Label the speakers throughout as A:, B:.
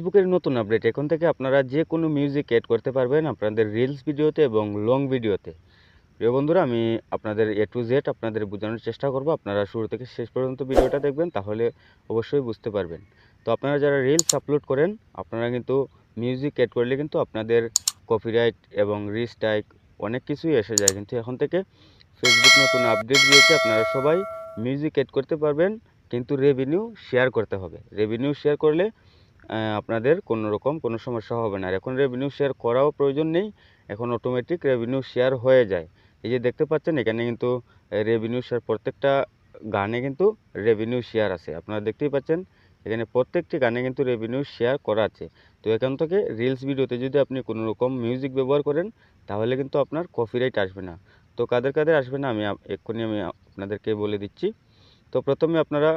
A: ফেসবুকের নতুন আপডেট। এখন থেকে আপনারা যে কোনো মিউজিক এড করতে পারবেন আপনাদের রিলস ভিডিওতে এবং লং ভিডিওতে। প্রিয় বন্ধুরা, আমি আপনাদের এ টু জেড আপনাদের বোঝানোর চেষ্টা করব। আপনারা শুরু থেকে শেষ পর্যন্ত ভিডিওটা দেখবেন, তাহলে অবশ্যই বুঝতে পারবেন। তো আপনারা যারা রিলস আপলোড করেন, আপনারা কিন্তু মিউজিক এড করলে কিন্তু আপনাদের কপিরাইট এবং রিস্ট্রাইক অনেক কিছুই এসে যায়। কিন্তু এখন থেকে ফেসবুক নতুন আপডেট দিয়েছে, আপনারা সবাই মিউজিক এড করতে পারবেন, কিন্তু রেভিনিউ শেয়ার করতে হবে। রেভিনিউ শেয়ার করলে আপনাদের কোনো রকম কোনো সমস্যা হবে না। আর এখন রেভিনিউ শেয়ার করাও প্রয়োজন নেই, এখন অটোমেটিক রেভিনিউ শেয়ার হয়ে যায়। এই যে দেখতে পাচ্ছেন এখানে কিন্তু রেভিনিউ শেয়ার, প্রত্যেকটা গানে কিন্তু রেভিনিউ শেয়ার আছে। আপনারা দেখতেই পাচ্ছেন এখানে প্রত্যেকটি গানে কিন্তু রেভিনিউ শেয়ার করা আছে। তো এখান থেকে রিলস ভিডিওতে যদি আপনি কোনো রকম মিউজিক ব্যবহার করেন, তাহলে কিন্তু আপনার কপিরাইট আসবে না। তো কাদের কাদের আসবে না আমি এক্ষুনি আপনাদেরকে বলে দিচ্ছি। তো প্রথমে আপনারা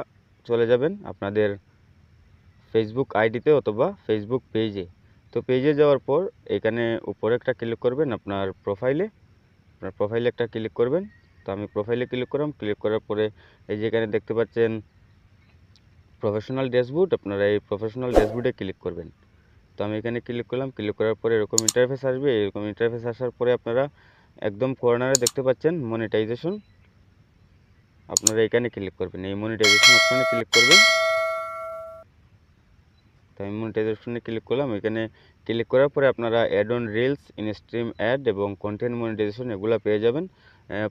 A: চলে যাবেন আপনাদের ফেসবুক আইডিতে অথবা ফেসবুক পেজে। তো পেজে যাওয়ার পর এখানে উপরে একটা ক্লিক করবেন, আপনার প্রোফাইলে একটা ক্লিক করবেন। তো আমি প্রোফাইলে ক্লিক করলাম, ক্লিক করার পরে এই যে এখানে দেখতে পাচ্ছেন প্রফেশনাল ড্যাশবোর্ড, আপনারা এই প্রফেশনাল ড্যাশবোর্ডে ক্লিক করবেন। তো আমি এখানে ক্লিক করলাম, ক্লিক করার পরে এরকম ইন্টারফেস আসবে। এরকম ইন্টারফেস আসার পরে আপনারা একদম কর্নারে দেখতে পাচ্ছেন মনিটাইজেশন, আপনারা এখানে ক্লিক করবেন, এই মনিটাইজেশন অপশনে ক্লিক করবেন। তো আমি মনিটাইজেশনে ক্লিক করলাম, এখানে ক্লিক করার পরে আপনারা ad on reels, instream ad এবং কন্টেন্ট মনিটাইজেশন এগুলো পেয়ে যাবেন।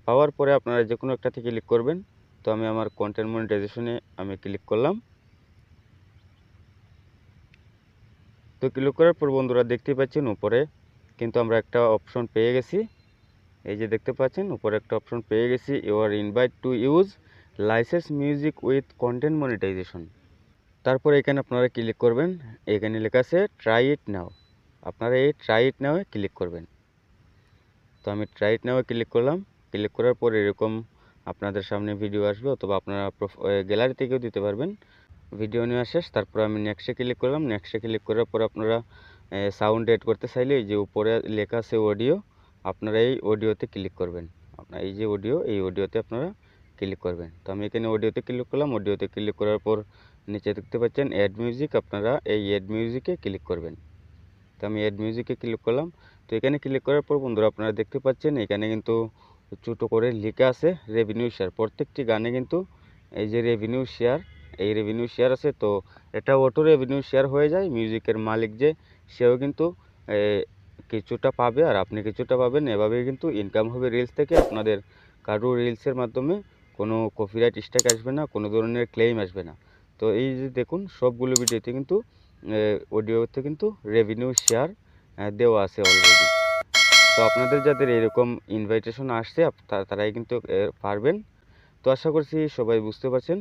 A: পাওয়ার পরে আপনারা যে কোনো একটাতে ক্লিক করবেন। তো আমি আমার কন্টেন্ট মনিটাইজেশনে আমি ক্লিক করলাম। তো ক্লিক করার পর বন্ধুরা দেখতেই পাচ্ছেন উপরে কিন্তু আমরা একটা অপশন পেয়ে গেছি। এই যে দেখতে পাচ্ছেন উপরে একটা অপশন পেয়ে গেছি, you are invite to use license music with content monetization. তারপরে এখানে আপনারা ক্লিক করবেন, এখানে লেখা আছে ট্রাই ইট নাও। আপনারা এই ট্রাই ইট নাও ক্লিক করবেন। তো আমি ট্রাই ইট নাও ক্লিক করলাম। ক্লিক করার পর এরকম আপনাদের সামনে ভিডিও আসবে, অথবা আপনারা গ্যালারি থেকেও দিতে পারবেন। ভিডিও নেওয়া শেষ, তারপর আমি নেক্সটে ক্লিক করলাম। নেক্সটে ক্লিক করার পর আপনারা সাউন্ড এড করতে চাইলে এই যে উপরে লেখা আছে অডিও, আপনারা এই অডিওতে ক্লিক করবেন। আপনার এই যে অডিও, এই অডিওতে আপনারা ক্লিক করবেন। তো আমি এখানে অডিওতে ক্লিক করলাম। অডিওতে ক্লিক করার পর নিচে দেখতে পাচ্ছেন অ্যাড মিউজিক, আপনারা এই অ্যাড মিউজিকে ক্লিক করবেন। তো আমি অ্যাড মিউজিকে ক্লিক করলাম। তো এখানে ক্লিক করার পর বন্ধুরা আপনারা দেখতে পাচ্ছেন এখানে কিন্তু ছোটো করে লেখা আছে রেভিনিউ শেয়ার। প্রত্যেকটি গানে কিন্তু এই যে রেভিনিউ শেয়ার, এই রেভিনিউ শেয়ার আছে। তো এটা অটো রেভিনিউ শেয়ার হয়ে যায়। মিউজিকের মালিক যে, সেও কিন্তু কিছুটা পাবে আর আপনি কিছুটা পাবেন। এভাবেই কিন্তু ইনকাম হবে রিলস থেকে। আপনাদের কারো রিলসের মাধ্যমে কোনো কপিরাইট স্ট্রাইক আসবে না, কোনো ধরনের ক্লেম আসবে না। তো এই যে দেখুন সবগুলো ভিডিওতে কিন্তু অডিওতে কিন্তু রেভিনিউ শেয়ার দেওয়া আছে অলরেডি। তো আপনাদের যাদের এরকম ইনভাইটেশন আসছে তারাই কিন্তু পারবেন। তো আশা করছি সবাই বুঝতে পারছেন।